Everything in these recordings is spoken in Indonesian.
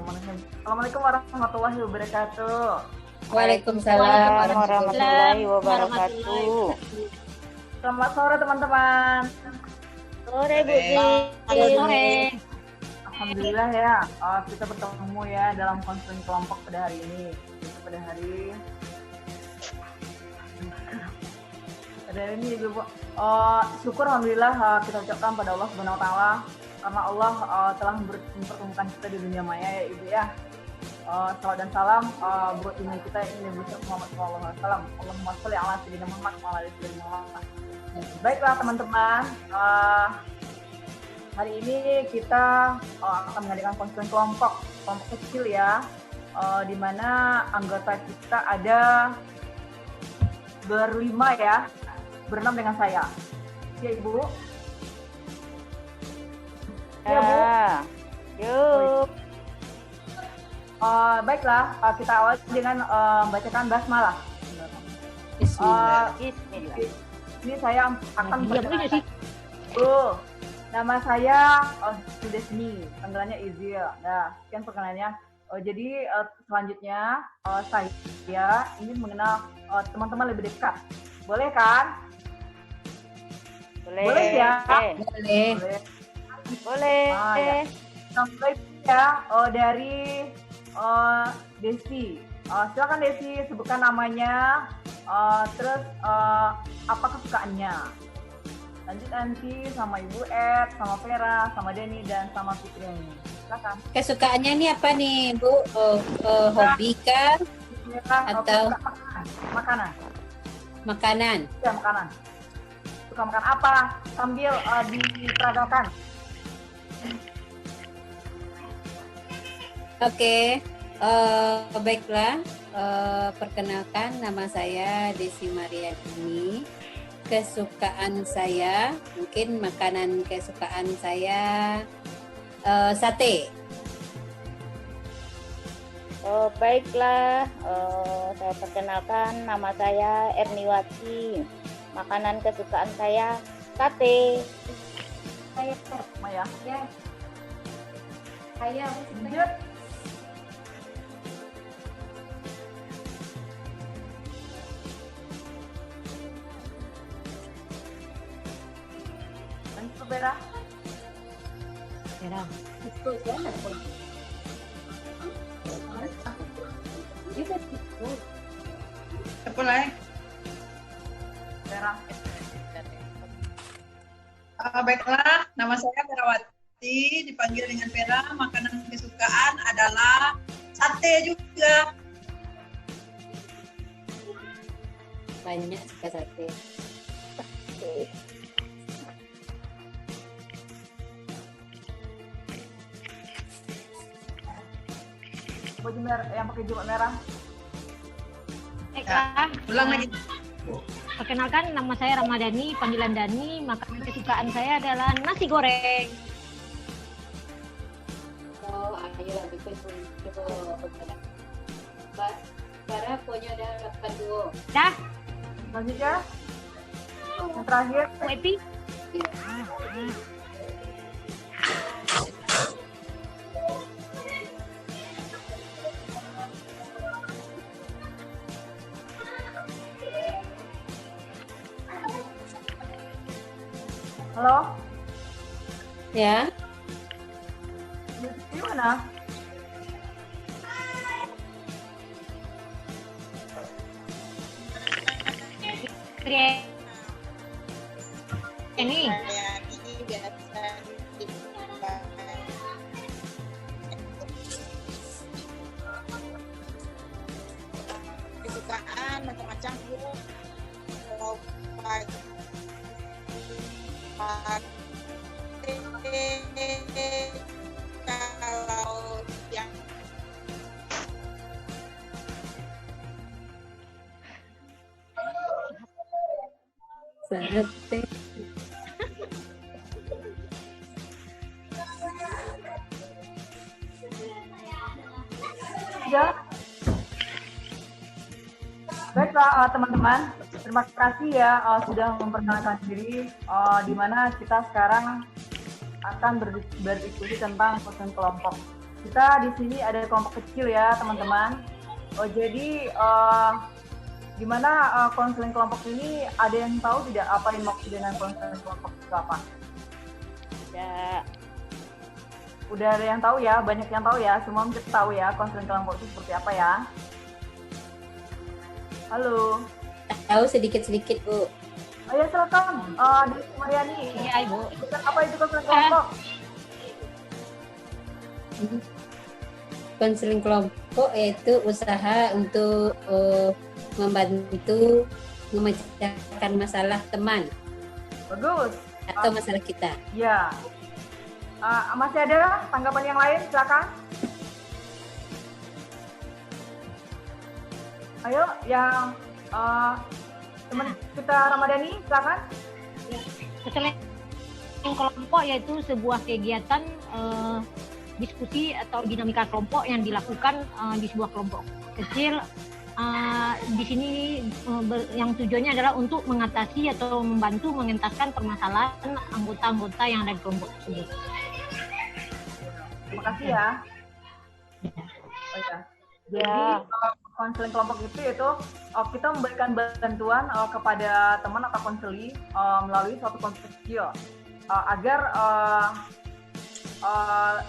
Bismillahirrahmanirrahim. Assalamualaikum warahmatullahi wabarakatuh. Waalaikumsalam warahmatullahi wabarakatuh. Selamat sore teman-teman. Sore Bu Sore. Alhamdulillah ya, kita bertemu ya dalam konseling kelompok pada hari ini. Pada hari ini Ibu, syukur alhamdulillah kita ucapkan pada Allah Subhanahu wa taala karena Allah telah mempertemukan kita di dunia maya ya Ibu ya. Salawat dan salam buat ibu kita ini Nabi Muhammad SAW. Allahumma sholli ala sayyidina Muhammad wa ala ali sayyidina Muhammad. Baiklah teman-teman, hari ini kita akan mengadakan konseling kelompok kecil ya, di mana anggota kita ada berlima ya, berenam dengan saya. Ya Ibu. Ya Bu. Yuk. Baiklah, kita awal dengan membacakan basmalah. Bismillah. Ini saya akan perkenalkan. Nama saya sudah sini, panggilannya Izil. Nah, sekian perkenalannya. Jadi selanjutnya saya ingin mengenal teman-teman lebih dekat. Boleh kan? Boleh ya? Boleh. Ya. Sampai ya dari Desi. Silakan Desi, sebutkan namanya, terus apa kesukaannya. Lanjut nanti sama Ibu Ed, sama Vera, sama Denny, dan sama Fitri. Silakan. Kesukaannya ini apa nih Bu? Hobi kah? Atau makanan? Makanan? Ya, makanan. Suka makan apa? Sambil diperagakan. Oke. Baiklah. Perkenalkan, nama saya Desi Mariani. Kesukaan saya, mungkin makanan kesukaan saya sate. Baiklah, saya perkenalkan, nama saya Erniwati. Makanan kesukaan saya sate. Saya Maya. Ya. Saya Lanjut. Lanjut Vera. Vera. itu banget pun. Itu Sepulai. Vera. Baiklah, nama saya Verawati, dipanggil dengan Vera. Makanan kesukaan adalah sate juga. Banyak suka sate. Baju merah, yang pakai jubah merah. Baiklah. Ulang lagi. Perkenalkan, nama saya Ramadhani, panggilan Dani. Makanan kesukaan saya adalah nasi goreng. Oh, ayolah bikin itu. Para punya dah dapat dua. Dah, Selanjutnya, yang terakhir, Bu Epi. halo, Ya. di mana? Tri- Ini. Kesukaan macam-macam Bu. Kalau kalau yang Sate. Ya. Baiklah teman-teman, terima kasih ya sudah memperkenalkan diri, di mana kita sekarang akan berdiskusi tentang konseling kelompok. kita di sini ada kelompok kecil ya teman-teman. Jadi gimana konseling kelompok ini, ada yang tahu tidak apa yang maksud dengan konseling kelompok itu apa? Tidak. Udah ada yang tahu ya, banyak yang tahu ya, semua mungkin tahu ya konseling kelompok itu seperti apa ya? Halo. Tahu sedikit-sedikit, Bu. Oh ya silakan, Desi Mariani. Iya, Ibu. Apa itu konseling kelompok? Konseling kelompok yaitu usaha untuk membantu memecahkan masalah teman Bagus. atau masalah kita. Ya. Masih ada tanggapan yang lain? Silakan. Ayo, yang teman kita Ramadhani, silakan. Konseling kelompok yaitu sebuah kegiatan diskusi atau dinamika kelompok yang dilakukan di sebuah kelompok kecil. Di sini yang tujuannya adalah untuk mengatasi atau membantu mengentaskan permasalahan anggota-anggota yang ada di kelompok tersebut. Terima kasih ya. Oh ya. Jadi konseling kelompok itu kita memberikan bantuan kepada teman atau konseli melalui suatu kelompok kecil agar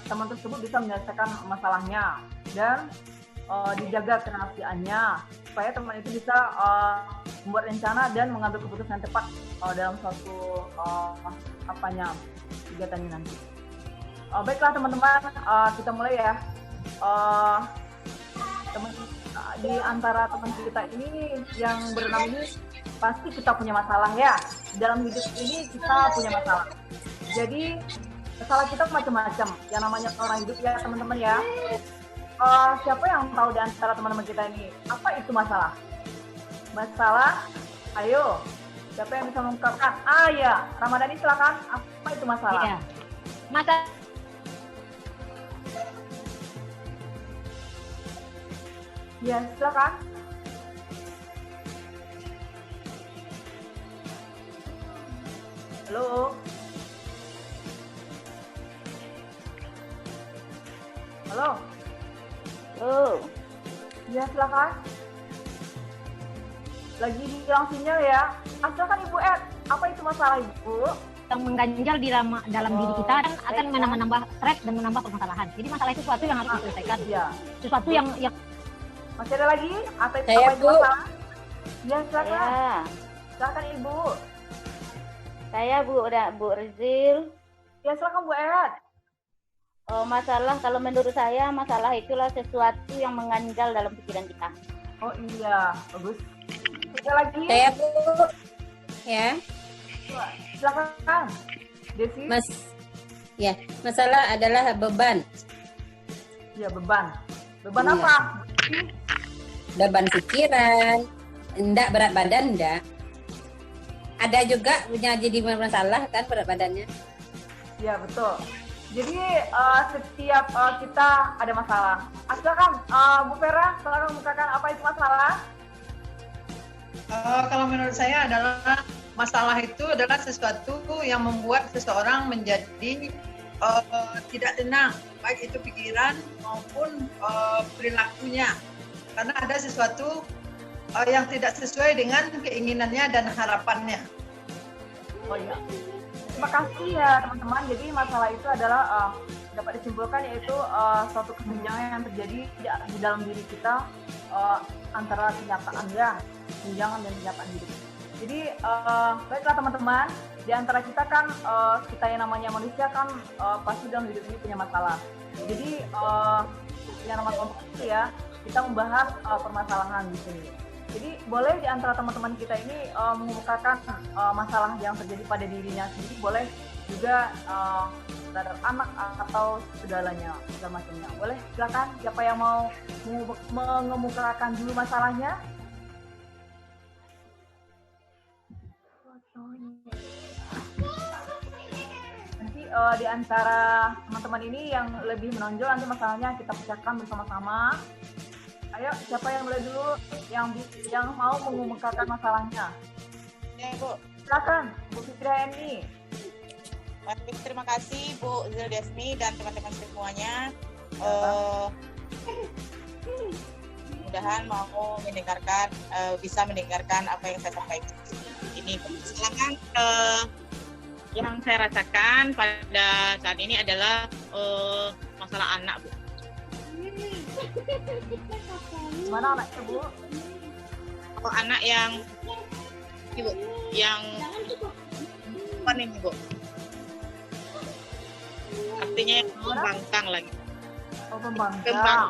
teman tersebut bisa menyelesaikan masalahnya dan dijaga kerahasiaannya supaya teman itu bisa membuat rencana dan mengambil keputusan yang tepat dalam suatu kegiatannya nanti. Baiklah teman-teman, kita mulai ya. Di antara teman kita ini yang berenam ini pasti kita punya masalah ya. Dalam hidup ini kita punya masalah. Jadi masalah kita macam-macam. Yang namanya orang hidup ya teman-teman ya. Siapa yang tahu di antara teman-teman kita ini apa itu masalah? Masalah, ayo. Siapa yang bisa mengungkapkan? Ya, Ramadhani silakan. Apa itu masalah? Iya. Masa Ya, silakan. Halo. Halo. Oh, Ya, silakan. Lagi hilang sinyal ya. Silakan Ibu Ed. Apa itu masalah Ibu? yang mengganjal di dalam diri kita dan akan menambah stres dan menambah permasalahan. Jadi masalah itu sesuatu yang harus diselesaikan. Iya. Sesuatu yang Masih ada lagi? Apa itu Saya, Bu. masalah? Ya, silakan. saya, Silakan Ibu. saya Bu Rizil. Ya, silakan Bu Ed. Masalah, kalau menurut saya masalah itulah sesuatu yang mengganjal dalam pikiran kita. Oh iya, bagus. Ada lagi? Saya, Bu. Ya, Silakan. Desi. ya, masalah adalah beban. Ya, beban. Beban Iya. apa? Beban pikiran, enggak berat badan, enggak. Ada juga punya jadi masalah kan berat badannya. Ya, betul. Jadi setiap kita ada masalah. Silakan Bu Vera, silakan mengungkapkan apa itu masalah. Kalau menurut saya adalah masalah itu adalah sesuatu yang membuat seseorang menjadi tidak tenang, baik itu pikiran maupun perilakunya, karena ada sesuatu yang tidak sesuai dengan keinginannya dan harapannya. Oh iya. Terima kasih ya teman-teman. Jadi masalah itu adalah dapat disimpulkan yaitu suatu kesenjangan yang terjadi di dalam diri kita antara kenyataan ya, kesenjangan dan kenyataan hidup. Jadi baiklah teman-teman, di antara kita kan kita yang namanya manusia kan pasti dalam hidup ini punya masalah. Jadi yang namanya kelompok itu ya, kita membahas permasalahan di sini. Jadi boleh di antara teman-teman kita ini mengemukakan masalah yang terjadi pada dirinya sendiri, boleh juga terhadap anak atau segala macamnya. Boleh, silakan. Siapa yang mau mengemukakan dulu masalahnya? Nanti di antara teman-teman ini yang lebih menonjol nanti masalahnya kita pecahkan bersama-sama. Ayo, siapa yang mulai dulu yang mau mengemukakan masalahnya? Ya, Bu. Silakan, Bu Fitriani. Baik, terima kasih Bu Zildesmi dan teman-teman semuanya. mudahan mau mendengarkan, bisa mendengarkan apa yang saya sampaikan. Ini permasalahan yang saya rasakan pada saat ini adalah masalah anak, Bu. Mana anaknya, Bu? Anak yang Ibu, yang apa nih, Bu? Artinya yang membangkang lagi. Oh, pembangkang. Kembang.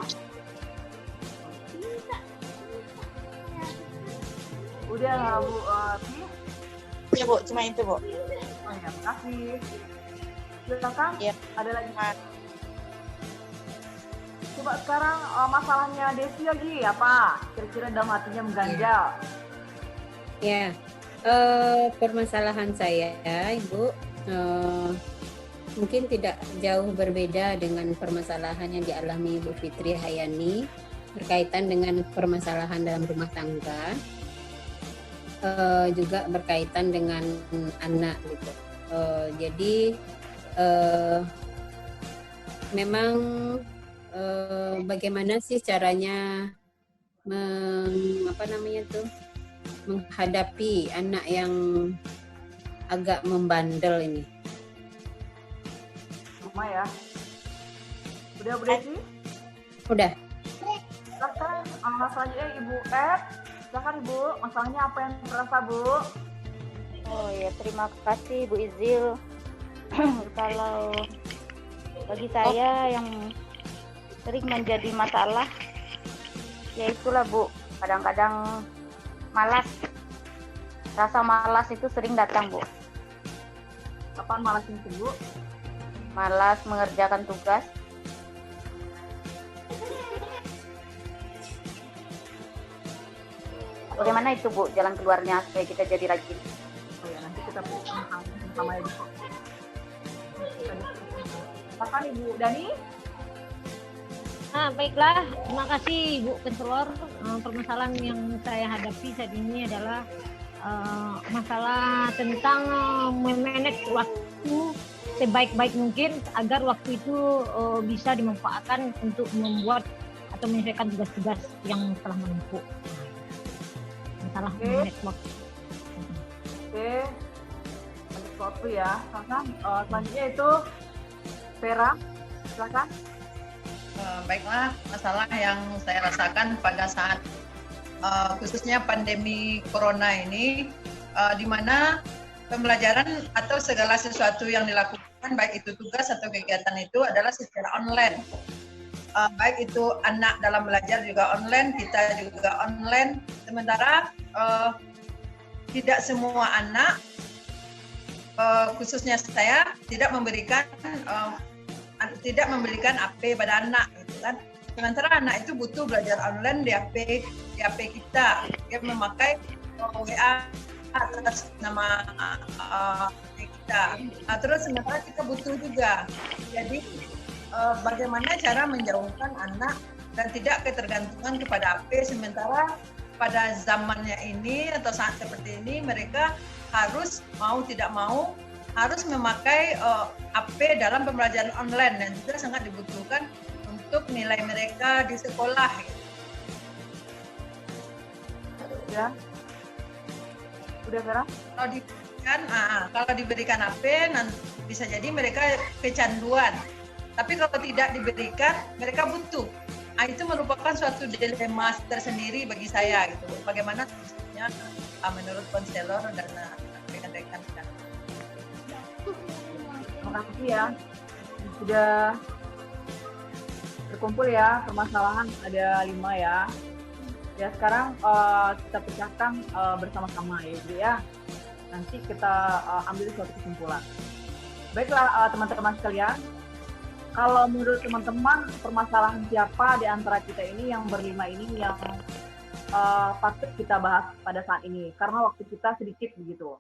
Udah lah, Bu. Pi? Ya, Bu, cuma itu, Bu. Oh ya, makasih. Silakan. Iya. Ada lagi? Coba sekarang masalahnya Desi lagi apa? Kira-kira dalam hatinya mengganjal. Ya, permasalahan saya, Ibu, mungkin tidak jauh berbeda dengan permasalahan yang dialami Ibu Fitri Hayani berkaitan dengan permasalahan dalam rumah tangga, juga berkaitan dengan anak gitu. Jadi memang bagaimana sih caranya menghadapi anak yang agak membandel ini? Cuma ya. Udah Bu Desi? Udah. Silakan masalahnya Ibu silakan Ibu, masalahnya apa yang terasa Bu? Oh ya, terima kasih Bu Izil. Kalau bagi saya yang sering menjadi masalah, ya itulah Bu, kadang-kadang malas. Rasa malas itu sering datang, Bu. Kapan malas itu, Bu? Malas mengerjakan tugas. Bagaimana itu, Bu, jalan keluarnya supaya kita jadi rajin? Oh ya, nanti kita sama ya, Bu. Silakan Ibu Dani. Nah, baiklah, terima kasih Ibu Konselor. Permasalahan yang saya hadapi saat ini adalah masalah tentang memanage waktu sebaik-baik mungkin agar waktu itu bisa dimanfaatkan untuk membuat atau menyelesaikan tugas-tugas yang telah menumpuk. Masalah memanage waktu. Oke. Ada waktu ya. Silakan. Selanjutnya itu Vera. Silakan. Baiklah, masalah yang saya rasakan pada saat khususnya pandemi corona ini, di mana pembelajaran atau segala sesuatu yang dilakukan, baik itu tugas atau kegiatan itu adalah secara online. Baik itu anak dalam belajar juga online, kita juga online. Sementara tidak semua anak, khususnya saya, tidak memberikan HP pada anak, gitu kan. Sementara anak itu butuh belajar online di HP kita. Dia memakai WA atas nama HP kita. Nah, terus sementara kita butuh juga. Jadi bagaimana cara menjauhkan anak dan tidak ketergantungan kepada HP, sementara pada zamannya ini atau saat seperti ini mereka harus mau tidak mau harus memakai HP dalam pembelajaran online dan juga sangat dibutuhkan untuk nilai mereka di sekolah. Ya. Udah Vera? Kalau diberikan HP nanti bisa jadi mereka kecanduan. Tapi kalau tidak diberikan, mereka butuh. Nah, itu merupakan suatu dilema tersendiri bagi saya gitu. Bagaimana khususnya menurut konselor dan rekan-rekan kita. Terima kasih ya. Sudah berkumpul ya permasalahan, ada 5 ya. Ya sekarang kita pecahkan bersama-sama ya Bu ya. Nanti kita ambil suatu kesimpulan. Baiklah teman-teman sekalian. Kalau menurut teman-teman permasalahan siapa di antara kita ini yang berlima ini yang patut kita bahas pada saat ini? Karena waktu kita sedikit begitu.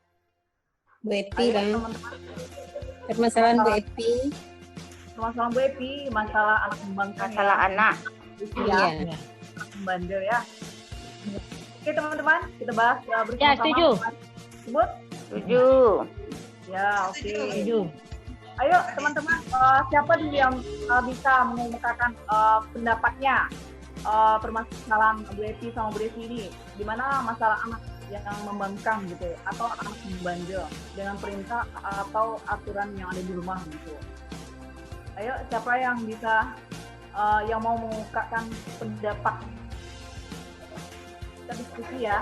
Bu Epi, Ayo, Bang. teman-teman. Permasalahan Bu Epi. Permasalahan Bu Epi, masalah anak membangkang. Masalah anak. Iya. Anak membandel ya. Oke teman-teman, kita bahas bersama-sama. Ya, setuju. Sebut? Setuju. Ya, oke. Setuju. Ayo teman-teman, siapa dulu yang bisa mengemukakan pendapatnya permasalahan Bu Evi sama Bu Desi ini, gimana masalah anak yang membangkang gitu atau anak membandel dengan perintah atau aturan yang ada di rumah gitu. Ayo siapa yang bisa yang mau mengungkapkan pendapat, kita diskusi ya.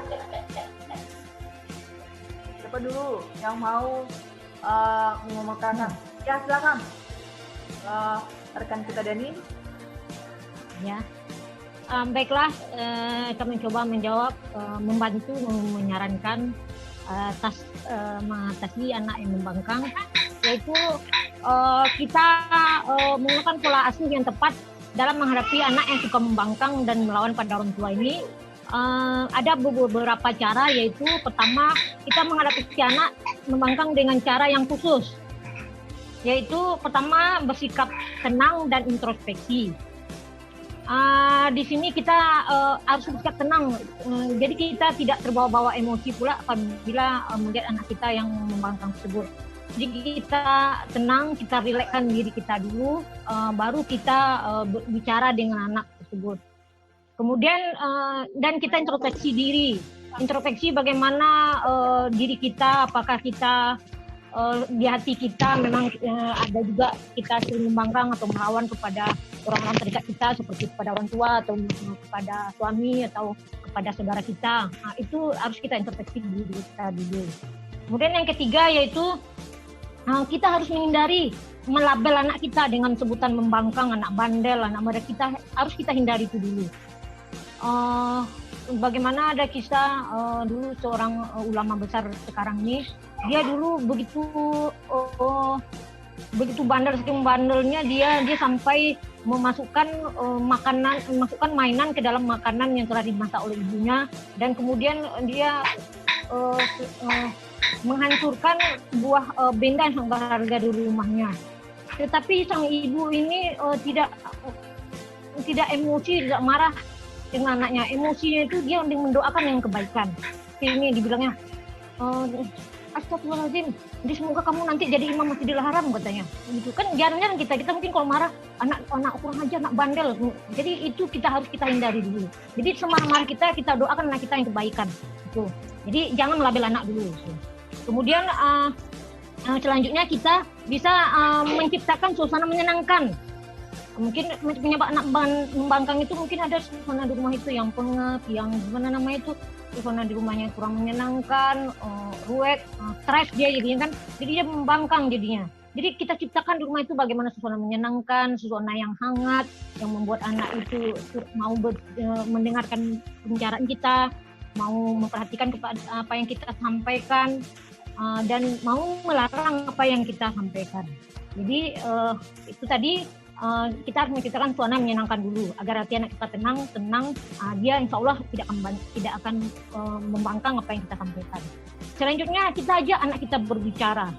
Siapa dulu yang mau mengemukakan? Ya silakan rekan kita Dani. Ya. Baiklah, kami coba menjawab, membantu, menyarankan atas mengatasi anak yang membangkang, yaitu kita menggunakan pola asuh yang tepat dalam menghadapi anak yang suka membangkang dan melawan pada orang tua ini. Ada beberapa cara, yaitu pertama, kita menghadapi si anak membangkang dengan cara yang khusus, yaitu pertama bersikap tenang dan introspeksi. Di sini kita harus bersikap tenang, jadi kita tidak terbawa-bawa emosi pula apabila melihat anak kita yang membangkang tersebut. Jadi kita tenang, kita rilekskan diri kita dulu, baru kita bicara dengan anak tersebut. Kemudian dan kita introspeksi diri, introspeksi bagaimana diri kita, apakah kita di hati kita memang ada juga kita sering membangkang atau melawan kepada orang-orang terdekat kita, seperti kepada orang tua atau kepada suami atau kepada saudara kita. Nah, itu harus kita introspeksi diri kita dulu. Kemudian yang ketiga yaitu kita harus menghindari melabel anak kita dengan sebutan membangkang, anak bandel, anak muda. Kita harus kita hindari itu dulu. Bagaimana ada kisah dulu seorang ulama besar sekarang ini, dia dulu begitu bandel, saking bandelnya dia sampai memasukkan memasukkan mainan ke dalam makanan yang telah dimasak oleh ibunya, dan kemudian dia menghancurkan buah benda yang sangat berharga di rumahnya. Tetapi sang ibu ini tidak emosi, tidak marah dengan anaknya. Emosinya itu dia mendoakan yang kebaikan. Ini dibilangnya, astagfirullahaladzim, jadi semoga kamu nanti jadi imam Masjidil Haram, katanya. Gitu kan, jarang-jarang kita mungkin kalau marah anak kurang aja, anak bandel. Jadi itu kita harus kita hindari dulu. Jadi semarah-marah kita doakan anak kita yang kebaikan. Gitu. Jadi jangan melabel anak dulu. Kemudian selanjutnya kita bisa menciptakan suasana menyenangkan. Mungkin penyebab anak membangkang itu mungkin ada suasana di rumah itu yang pengap, yang gimana namanya itu, suasana di rumahnya kurang menyenangkan, ruwet, stres dia jadinya kan, jadi dia membangkang jadinya. Jadi kita ciptakan di rumah itu bagaimana suasana menyenangkan, suasana yang hangat, yang membuat anak itu mau mendengarkan pembicaraan kita, mau memperhatikan kepada apa yang kita sampaikan, dan mau melarang apa yang kita sampaikan. Jadi itu tadi kita harus menciptakan suasana menyenangkan dulu agar hati anak kita tenang, dia insya Allah tidak akan membangkang apa yang kita sampaikan. Selanjutnya kita ajak anak kita berbicara.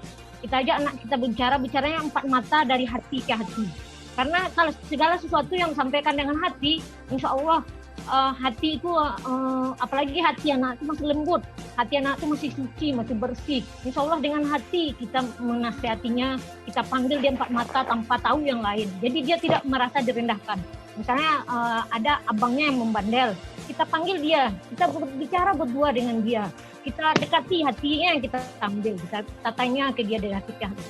Bicaranya empat mata dari hati ke hati. Karena kalau segala sesuatu yang disampaikan dengan hati, insya Allah hati itu, apalagi hati anak itu masih lembut, hati anak itu masih suci, masih bersih. Insya Allah dengan hati kita menasihatinya, kita panggil dia empat mata tanpa tahu yang lain. Jadi dia tidak merasa direndahkan. Misalnya ada abangnya yang membandel, kita panggil dia, kita berbicara berdua dengan dia, kita dekati hatinya yang kita ambil, kita tanya ke dia dari hati ke hati.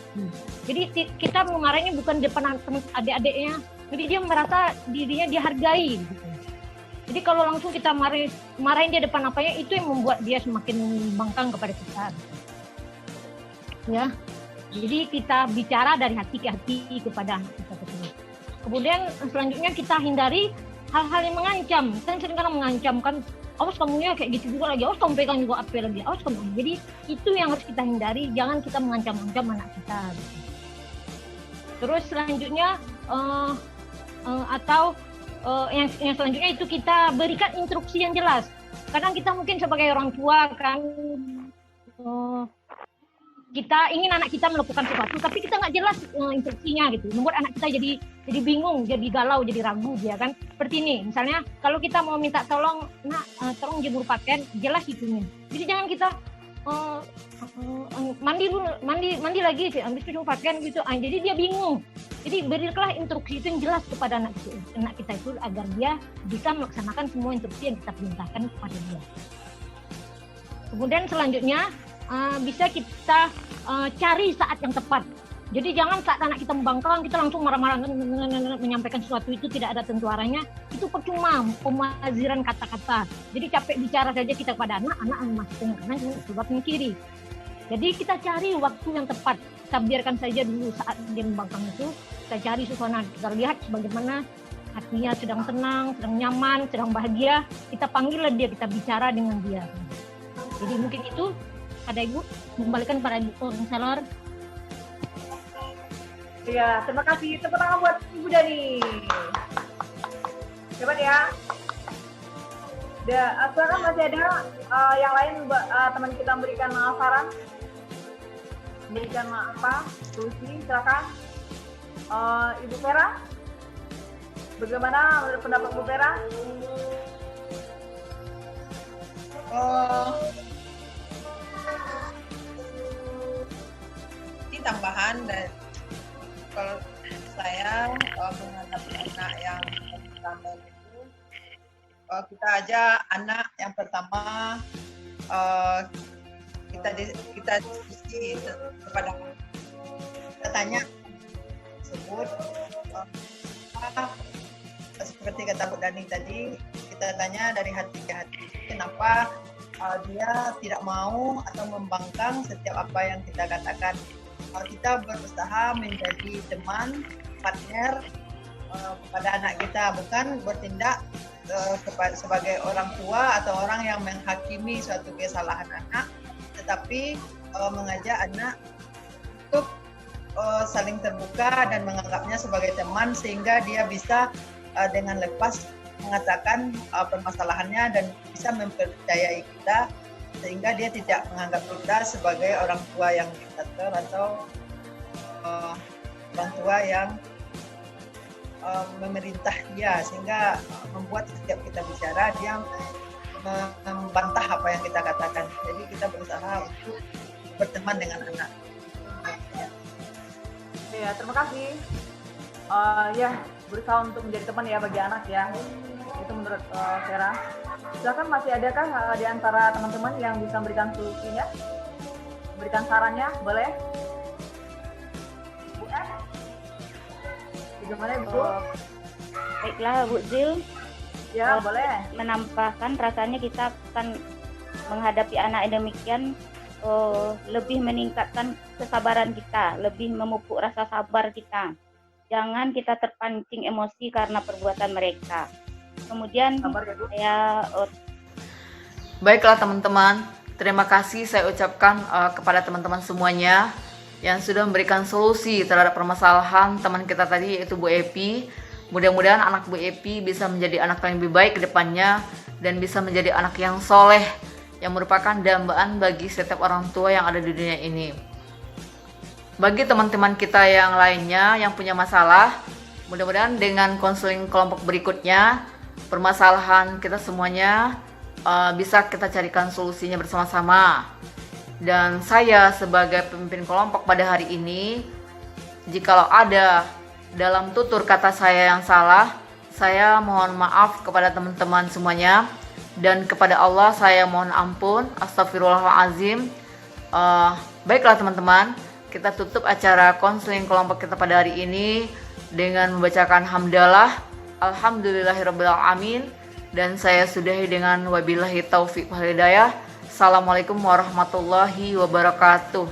Jadi kita memarahinya bukan depan adik-adiknya, jadi dia merasa dirinya dihargai. Gitu. Jadi kalau langsung kita marahin dia depan apanya, itu yang membuat dia semakin membangkang kepada kita. Ya, jadi kita bicara dari hati ke hati kepada anak kita tersebut. Kemudian selanjutnya kita hindari hal-hal yang mengancam. Kan seringkali mengancamkan, awas kamunya kayak gitu juga lagi, awas kamu pegang juga apa lagi, awas kamu. Jadi itu yang harus kita hindari, jangan kita mengancam-ancam anak kita. Terus selanjutnya yang selanjutnya itu kita berikan instruksi yang jelas. Kadang kita mungkin sebagai orang tua kan kita ingin anak kita melakukan sesuatu, tapi kita nggak jelas instruksinya gitu, membuat anak kita jadi bingung, jadi galau, jadi ragu dia kan. Seperti ini, misalnya kalau kita mau minta tolong, tolong jemur pakaian, jelas itunya. Jadi jangan kita mandi mandi dulu, mandi lagi, habis itu pakaian gitu. Jadi dia bingung. Jadi berilah instruksi itu yang jelas kepada anak kita itu agar dia bisa melaksanakan semua instruksi yang kita perintahkan kepada dia. Kemudian selanjutnya bisa kita cari saat yang tepat. Jadi jangan saat anak kita membangkang, kita langsung marah-marah menyampaikan sesuatu itu tidak ada tentu arahnya. Itu percuma pemaziran kata-kata. Jadi capek bicara saja kita kepada anak masih tengah kanan, sebabnya kiri. Jadi kita cari waktu yang tepat. Kita biarkan saja dulu saat dia membangkang itu. Kita cari suasana, kita lihat bagaimana hatinya sedang tenang, sedang nyaman, sedang bahagia. Kita panggillah dia, kita bicara dengan dia. Jadi mungkin itu pada Ibu, kembalikan pada Ibu Konselor. Iya, terima kasih. Tepuk tangan buat Ibu Dani. Hebat ya. Silakan masih ada yang lain teman kita memberikan saran, memberikan solusi. Silakan. Ibu Vera, bagaimana menurut pendapat Ibu Vera? Ini tambahan dan kalau saya menghadapi anak yang pertama itu, kita aja anak yang pertama kita diskusi kepada kita tanya tersebut seperti kata Bu Dani tadi, kita tanya dari hati ke hati kenapa dia tidak mau atau membangkang setiap apa yang kita katakan. Kita berusaha menjadi teman, partner kepada anak kita, bukan bertindak sebagai orang tua atau orang yang menghakimi suatu kesalahan anak, tetapi mengajak anak untuk saling terbuka dan menganggapnya sebagai teman sehingga dia bisa dengan lepas mengatakan permasalahannya dan bisa mempercayai kita, sehingga dia tidak menganggap kita sebagai orang tua yang diktator atau orang tua yang memerintah dia, sehingga membuat setiap kita bicara dia membantah apa yang kita katakan. Jadi kita berusaha untuk berteman dengan anak. Ya, terima kasih. Ya, berusaha untuk menjadi teman ya bagi anak ya. Itu menurut Vera. Silakan, masih adakah di antara teman-teman yang bisa memberikan solusinya? Memberikan sarannya, boleh? Bu F? Bagaimana Bu? Baiklah Bu Zil, Ya, boleh. menambahkan rasanya kita akan menghadapi anak yang demikian lebih meningkatkan kesabaran kita, lebih memupuk rasa sabar kita. Jangan kita terpancing emosi karena perbuatan mereka. Kemudian Sabar ya Bu. Baiklah teman-teman, terima kasih saya ucapkan kepada teman-teman semuanya yang sudah memberikan solusi terhadap permasalahan teman kita tadi, yaitu Bu Epi. Mudah-mudahan anak Bu Epi bisa menjadi anak yang lebih baik ke depannya dan bisa menjadi anak yang soleh, yang merupakan dambaan bagi setiap orang tua yang ada di dunia ini. Bagi teman-teman kita yang lainnya yang punya masalah, mudah-mudahan dengan konseling kelompok berikutnya, permasalahan kita semuanya bisa kita carikan solusinya bersama-sama. Dan saya sebagai pemimpin kelompok pada hari ini, jikalau ada dalam tutur kata saya yang salah, saya mohon maaf kepada teman-teman semuanya, dan kepada Allah saya mohon ampun. Astagfirullahaladzim. Baiklah teman-teman, kita tutup acara konseling kelompok kita pada hari ini dengan membacakan hamdalah, alhamdulillahirabbil alamin, dan saya sudahi dengan wabillahi taufiq wal hidayah. Assalamualaikum warahmatullahi wabarakatuh.